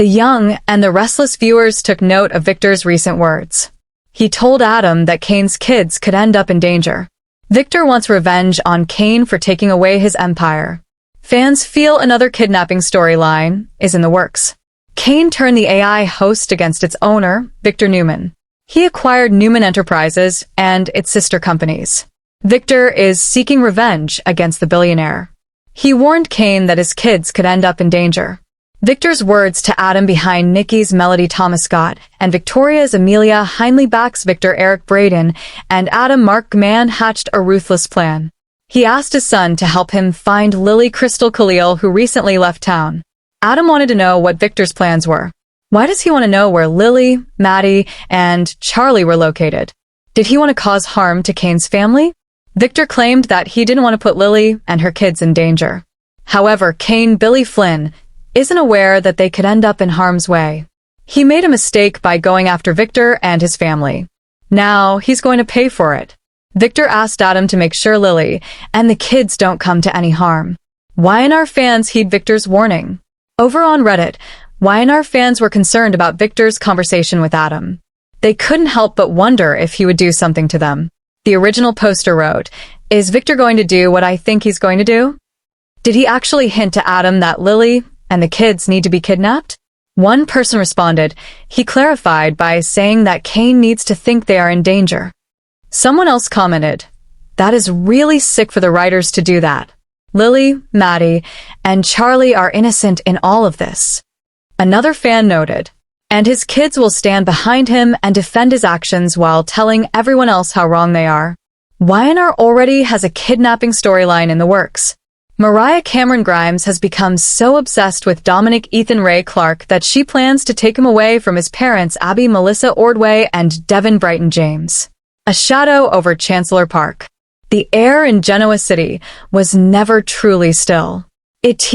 The young and the restless viewers took note of Victor's recent words. He told Adam that Kane's kids could end up in danger. Victor wants revenge on Kane for taking away his empire. Fans feel another kidnapping storyline is in the works. Kane turned the AI host against its owner, Victor Newman. He acquired Newman Enterprises and its sister companies. Victor is seeking revenge against the billionaire. He warned Kane that his kids could end up in danger. Victor's words to Adam behind Nikki's Melody Thomas Scott and Victoria's Amelia Heinley backs Victor Eric Braden, and Adam Mark Mann hatched a ruthless plan. He asked his son to help him find Lily Crystal Khalil, who recently left town. Adam wanted to know what Victor's plans were. Why does he want to know where Lily, Maddie, and Charlie were located? Did he want to cause harm to Kane's family? Victor claimed that he didn't want to put Lily and her kids in danger. However, Kane Billy Flynn isn't aware that they could end up in harm's way. He made a mistake by going after Victor and his family. Now he's going to pay for it. Victor asked Adam to make sure Lily and the kids don't come to any harm. YNR fans heed Victor's warning. Over on Reddit, YNR fans were concerned about Victor's conversation with Adam. They couldn't help but wonder if he would do something to them. The original poster wrote, "Is Victor going to do what I think he's going to do?" Did he actually hint to Adam that Lily and the kids need to be kidnapped? One person responded. He clarified by saying that Kane needs to think they are in danger. Someone else commented, "That is really sick for the writers to do that. Lily, Maddie, and Charlie are innocent in all of this." Another fan noted, "And his kids will stand behind him and defend his actions while telling everyone else how wrong they are." YNR already has a kidnapping storyline in the works. Mariah Cameron Grimes has become so obsessed with Dominic Ethan Ray Clark that she plans to take him away from his parents Abby Melissa Ordway and Devin Brighton James. A shadow over Chancellor Park. The air in Genoa City was never truly still. It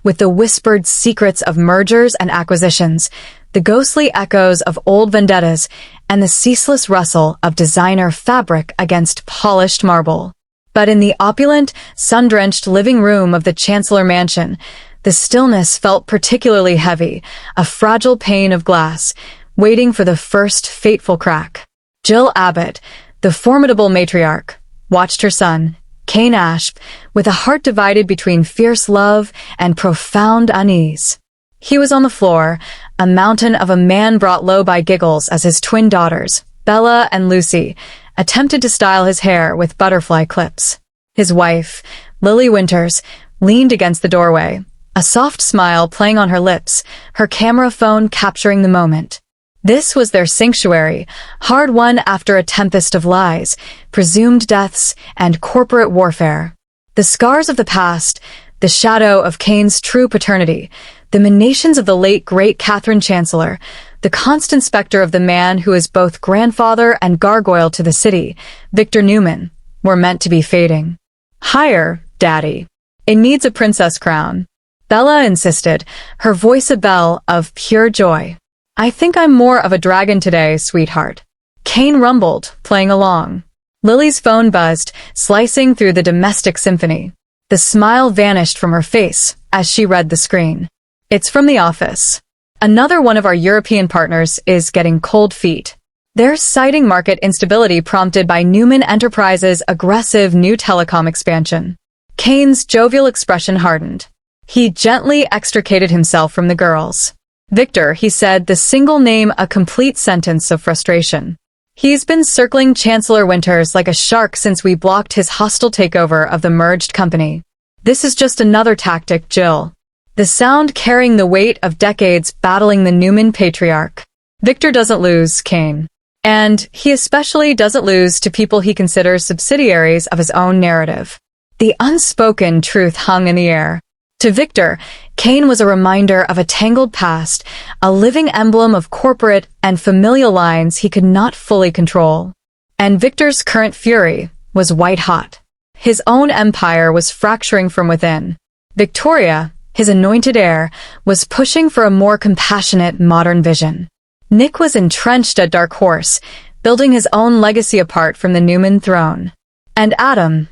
with the whispered secrets of mergers and acquisitions, the ghostly echoes of old vendettas, and the ceaseless rustle of designer fabric against polished marble. But in the opulent, sun-drenched living room of the Chancellor Mansion, the stillness felt particularly heavy, a fragile pane of glass, waiting for the first fateful crack. Jill Abbott, the formidable matriarch, watched her son, Kane Ash, with a heart divided between fierce love and profound unease. He was on the floor, a mountain of a man brought low by giggles as his twin daughters, Bella and Lucy, attempted to style his hair with butterfly clips. His wife, Lily Winters, leaned against the doorway, a soft smile playing on her lips, her camera phone capturing the moment. This was their sanctuary, hard-won after a tempest of lies, presumed deaths, and corporate warfare. The scars of the past, the shadow of Kane's true paternity, the manations of the late great Catherine Chancellor, the constant specter of the man who is both grandfather and gargoyle to the city, Victor Newman, were meant to be fading. "Higher, Daddy. It needs a princess crown." Bella insisted, her voice a bell of pure joy. "I think I'm more of a dragon today, sweetheart." Kane rumbled, playing along. Lily's phone buzzed, slicing through the domestic symphony. The smile vanished from her face as she read the screen. "It's from the office. Another one of our European partners is getting cold feet. They're citing market instability prompted by Newman Enterprises' aggressive new telecom expansion." Kane's jovial expression hardened. He gently extricated himself from the girls. "Victor," he said, the single name a complete sentence of frustration. "He's been circling Chancellor Winters like a shark since we blocked his hostile takeover of the merged company. This is just another tactic, Jill." The sound carrying the weight of decades battling the Newman patriarch. Victor doesn't lose, Kane. And he especially doesn't lose to people he considers subsidiaries of his own narrative. The unspoken truth hung in the air. To Victor, Kane was a reminder of a tangled past, a living emblem of corporate and familial lines he could not fully control. And Victor's current fury was white-hot. His own empire was fracturing from within. Victoria, his anointed heir, was pushing for a more compassionate, modern vision. Nick was entrenched at Dark Horse, building his own legacy apart from the Newman throne. And Adam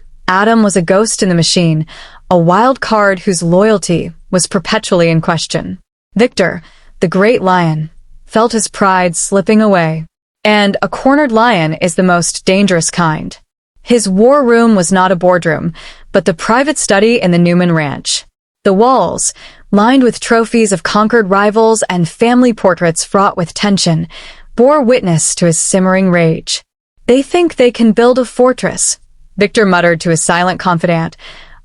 was a ghost in the machine, a wild card whose loyalty was perpetually in question. Victor, the great lion, felt his pride slipping away. And a cornered lion is the most dangerous kind. His war room was not a boardroom, but the private study in the Newman Ranch. The walls, lined with trophies of conquered rivals and family portraits fraught with tension, bore witness to his simmering rage. They think they can build a fortress, Victor muttered to his silent confidant,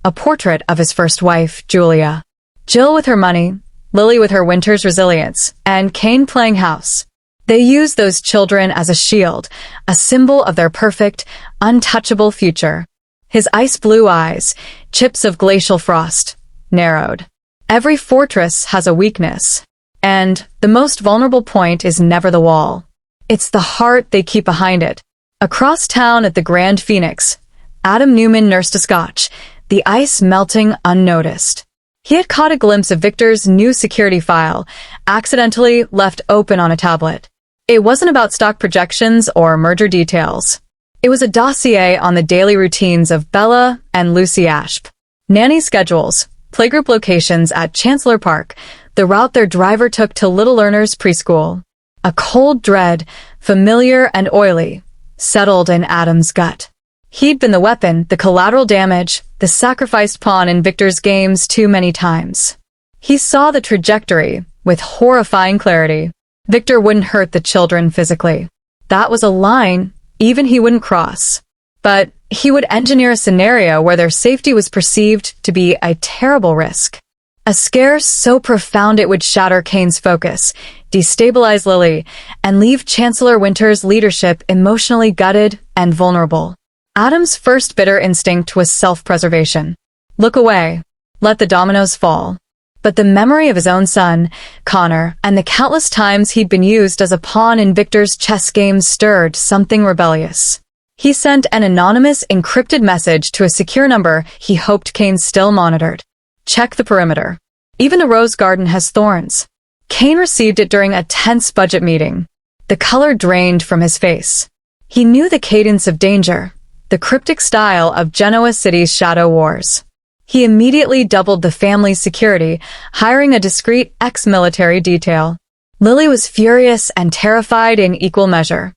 a portrait of his first wife, Julia. Jill with her money, Lily with her winter's resilience, and Cain playing house. They use those children as a shield, a symbol of their perfect, untouchable future. His ice-blue eyes, chips of glacial frost, narrowed. Every fortress has a weakness, and the most vulnerable point is never the wall. It's the heart they keep behind it. Across town at the Grand Phoenix, Adam Newman nursed a scotch, the ice melting unnoticed. He had caught a glimpse of Victor's new security file, accidentally left open on a tablet. It wasn't about stock projections or merger details. It was a dossier on the daily routines of Bella and Lucy Ashp. Nanny schedules, playgroup locations at Chancellor Park, the route their driver took to Little Learners preschool. A cold dread, familiar and oily, settled in Adam's gut. He'd been the weapon, the collateral damage, the sacrificed pawn in Victor's games too many times. He saw the trajectory with horrifying clarity. Victor wouldn't hurt the children physically. That was a line even he wouldn't cross. But he would engineer a scenario where their safety was perceived to be a terrible risk. A scare so profound it would shatter Cain's focus, destabilize Lily, and leave Chancellor Winter's leadership emotionally gutted and vulnerable. Adam's first bitter instinct was self-preservation. Look away. Let the dominoes fall. But the memory of his own son, Connor, and the countless times he'd been used as a pawn in Victor's chess game stirred something rebellious. He sent an anonymous, encrypted message to a secure number he hoped Cain still monitored. Check the perimeter. Even a rose garden has thorns. Cain received it during a tense budget meeting. The color drained from his face. He knew the cadence of danger, the cryptic style of Genoa City's shadow wars. He immediately doubled the family's security, hiring a discreet ex-military detail. Lily was furious and terrified in equal measure.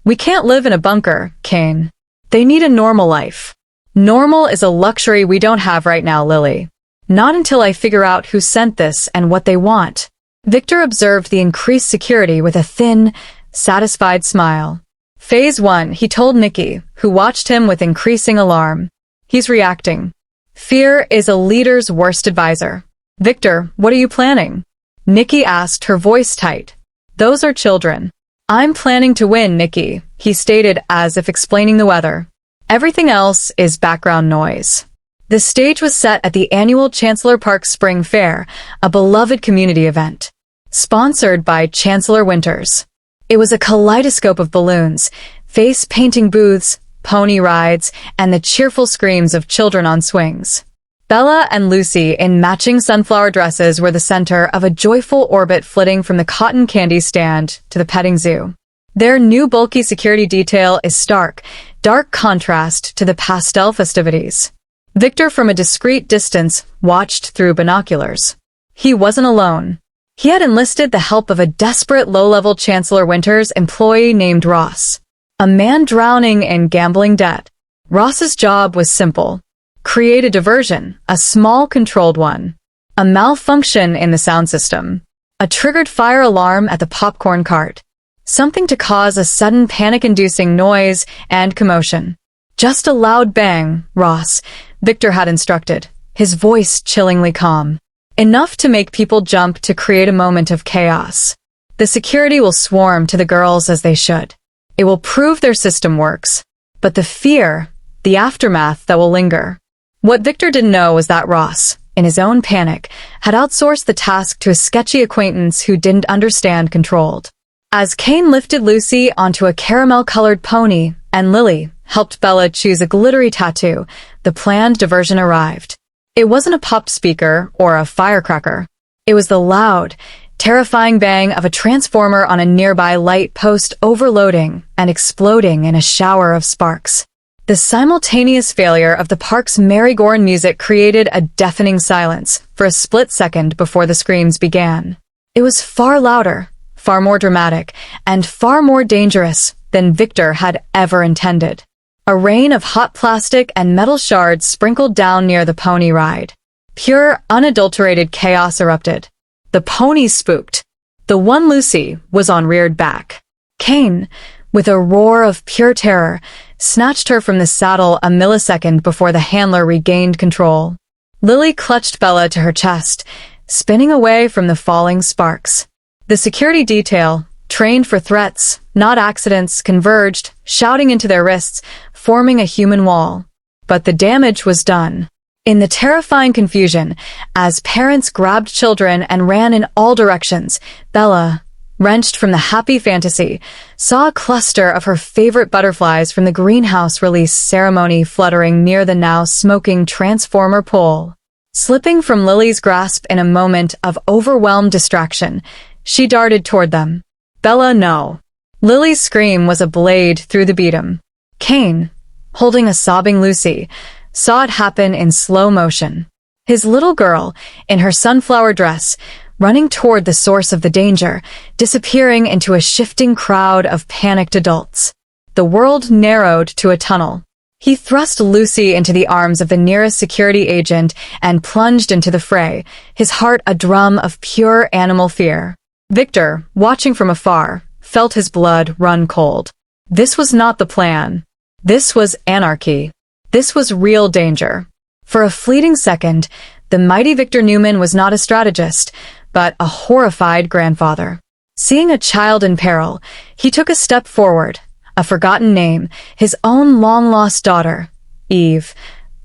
We can't live in a bunker, Cain. They need a normal life. Normal is a luxury we don't have right now, Lily. Not until I figure out who sent this and what they want. Victor observed the increased security with a thin, satisfied smile. Phase 1, he told Nikki, who watched him with increasing alarm. He's reacting. Fear is a leader's worst advisor. Victor, what are you planning? Nikki asked, her voice tight. Those are children. I'm planning to win, Nikki, he stated as if explaining the weather. Everything else is background noise. The stage was set at the annual Chancellor Park Spring Fair, a beloved community event. Sponsored by Chancellor Winters. It was a kaleidoscope of balloons, face-painting booths, pony rides, and the cheerful screams of children on swings. Bella and Lucy in matching sunflower dresses were the center of a joyful orbit flitting from the cotton candy stand to the petting zoo. Their new bulky security detail is stark contrast to the pastel festivities. Victor from a discreet distance watched through binoculars. He wasn't alone. He had enlisted the help of a desperate low-level Chancellor Winters employee named Ross. A man drowning in gambling debt. Ross's job was simple. Create a diversion, a small controlled one. A malfunction in the sound system. A triggered fire alarm at the popcorn cart. Something to cause a sudden panic-inducing noise and commotion. Just a loud bang, Ross, Victor had instructed, his voice chillingly calm. Enough to make people jump to create a moment of chaos. The security will swarm to the girls as they should. It will prove their system works. But the fear, the aftermath that will linger. What Victor didn't know was that Ross, in his own panic, had outsourced the task to a sketchy acquaintance who didn't understand controlled. As Cain lifted Lucy onto a caramel-colored pony and Lily helped Bella choose a glittery tattoo, the planned diversion arrived. It wasn't a popped speaker or a firecracker. It was the loud, terrifying bang of a transformer on a nearby light post overloading and exploding in a shower of sparks. The simultaneous failure of the park's merry-go-round music created a deafening silence for a split second before the screams began. It was far louder, far more dramatic, and far more dangerous than Victor had ever intended. A rain of hot plastic and metal shards sprinkled down near the pony ride. Pure, unadulterated chaos erupted. The ponies spooked. The one Lucy was on reared back. Cain, with a roar of pure terror, snatched her from the saddle a millisecond before the handler regained control. Lily clutched Bella to her chest, spinning away from the falling sparks. The security detail, trained for threats, not accidents, converged, shouting into their wrists, forming a human wall. But the damage was done. In the terrifying confusion, as parents grabbed children and ran in all directions, Bella, wrenched from the happy fantasy, saw a cluster of her favorite butterflies from the greenhouse release ceremony fluttering near the now smoking transformer pole. Slipping from Lily's grasp in a moment of overwhelmed distraction, she darted toward them. Bella, no. Lily's scream was a blade through the beatum. Cain, holding a sobbing Lucy, saw it happen in slow motion. His little girl, in her sunflower dress, running toward the source of the danger, disappearing into a shifting crowd of panicked adults. The world narrowed to a tunnel. He thrust Lucy into the arms of the nearest security agent and plunged into the fray, his heart a drum of pure animal fear. Victor, watching from afar, felt his blood run cold. This was not the plan. This was anarchy. This was real danger. For a fleeting second, the mighty Victor Newman was not a strategist, but a horrified grandfather. Seeing a child in peril, he took a step forward, a forgotten name, his own long-lost daughter, Eve,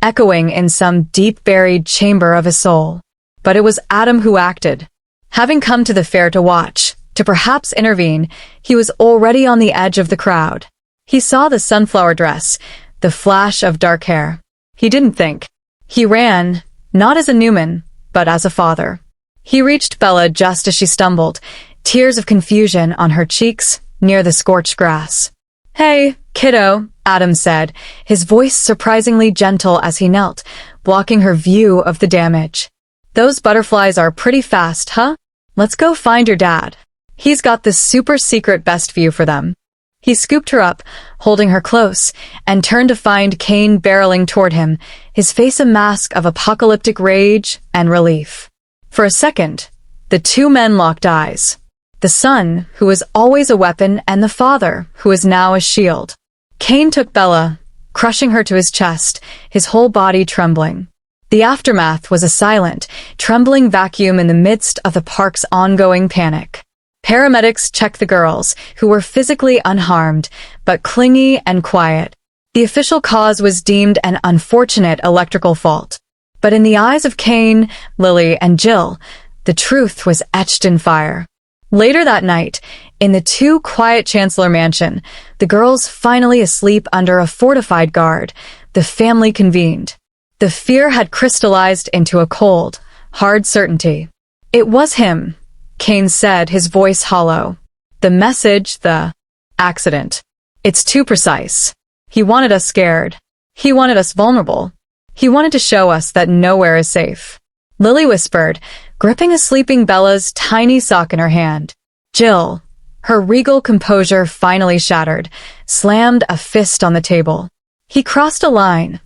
echoing in some deep-buried chamber of his soul. But it was Adam who acted. Having come to the fair to watch, to perhaps intervene, he was already on the edge of the crowd. He saw the sunflower dress, the flash of dark hair. He didn't think. He ran, not as a Newman, but as a father. He reached Bella just as she stumbled, tears of confusion on her cheeks near the scorched grass. "Hey, kiddo," Adam said, his voice surprisingly gentle as he knelt, blocking her view of the damage. "Those butterflies are pretty fast, huh? Let's go find your dad. He's got this super secret best view for them." He scooped her up, holding her close, and turned to find Cain barreling toward him, his face a mask of apocalyptic rage and relief. For a second, the two men locked eyes. The son, who was always a weapon, and the father, who was now a shield. Cain took Bella, crushing her to his chest, his whole body trembling. The aftermath was a silent, trembling vacuum in the midst of the park's ongoing panic. Paramedics checked the girls, who were physically unharmed, but clingy and quiet. The official cause was deemed an unfortunate electrical fault. But in the eyes of Cain, Lily, and Jill, the truth was etched in fire. Later that night, in the too quiet Chancellor Mansion, the girls finally asleep under a fortified guard, the family convened. The fear had crystallized into a cold, hard certainty. "It was him," Cain said, his voice hollow. "The message, the accident. It's too precise. He wanted us scared. He wanted us vulnerable. He wanted to show us that nowhere is safe." Lily whispered, gripping a sleeping Bella's tiny sock in her hand. Jill, her regal composure finally shattered, slammed a fist on the table. "He crossed a line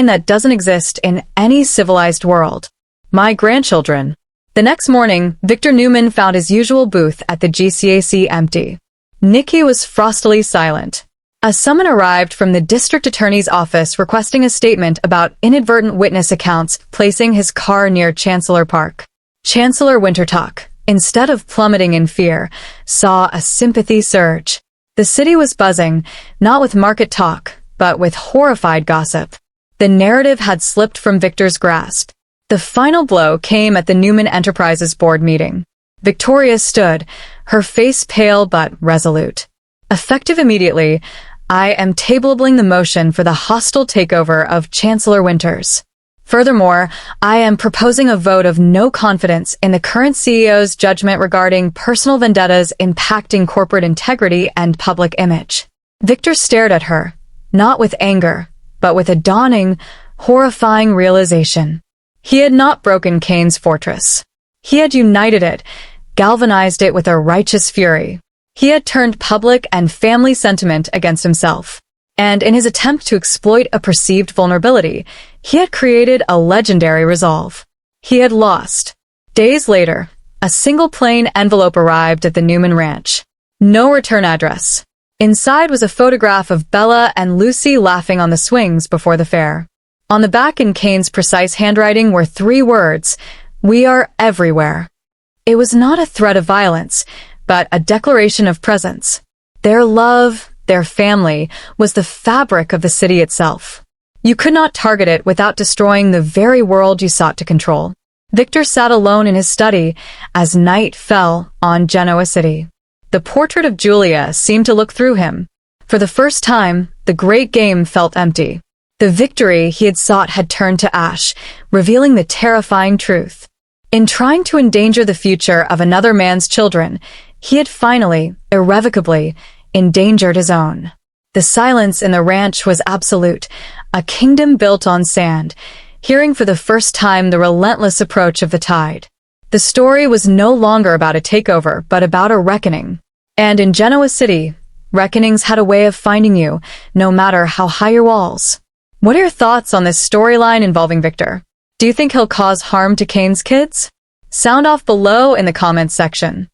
that doesn't exist in any civilized world. My grandchildren." The next morning, Victor Newman found his usual booth at the GCAC empty. Nikki was frostily silent. A summon arrived from the district attorney's office requesting a statement about inadvertent witness accounts placing his car near Chancellor Park. Chancellor Wintertalk, instead of plummeting in fear, saw a sympathy surge. The city was buzzing, not with market talk, but with horrified gossip. The narrative had slipped from Victor's grasp. The final blow came at the Newman Enterprises board meeting. Victoria stood, her face pale but resolute. "Effective immediately, I am tabling the motion for the hostile takeover of Chancellor Winters. Furthermore, I am proposing a vote of no confidence in the current CEO's judgment regarding personal vendettas impacting corporate integrity and public image." Victor stared at her, not with anger, but with a dawning, horrifying realization. He had not broken Cain's fortress. He had united it, galvanized it with a righteous fury. He had turned public and family sentiment against himself. And in his attempt to exploit a perceived vulnerability, he had created a legendary resolve. He had lost. Days later, a single plain envelope arrived at the Newman Ranch. No return address. Inside was a photograph of Bella and Lucy laughing on the swings before the fair. On the back in Kane's precise handwriting were 3 words, "We are everywhere." It was not a threat of violence, but a declaration of presence. Their love, their family, was the fabric of the city itself. You could not target it without destroying the very world you sought to control. Victor sat alone in his study as night fell on Genoa City. The portrait of Julia seemed to look through him. For the first time, the great game felt empty. The victory he had sought had turned to ash, revealing the terrifying truth. In trying to endanger the future of another man's children, he had finally, irrevocably, endangered his own. The silence in the ranch was absolute, a kingdom built on sand, hearing for the first time the relentless approach of the tide. The story was no longer about a takeover, but about a reckoning. And in Genoa City, reckonings had a way of finding you, no matter how high your walls. What are your thoughts on this storyline involving Victor? Do you think he'll cause harm to Kane's kids? Sound off below in the comments section.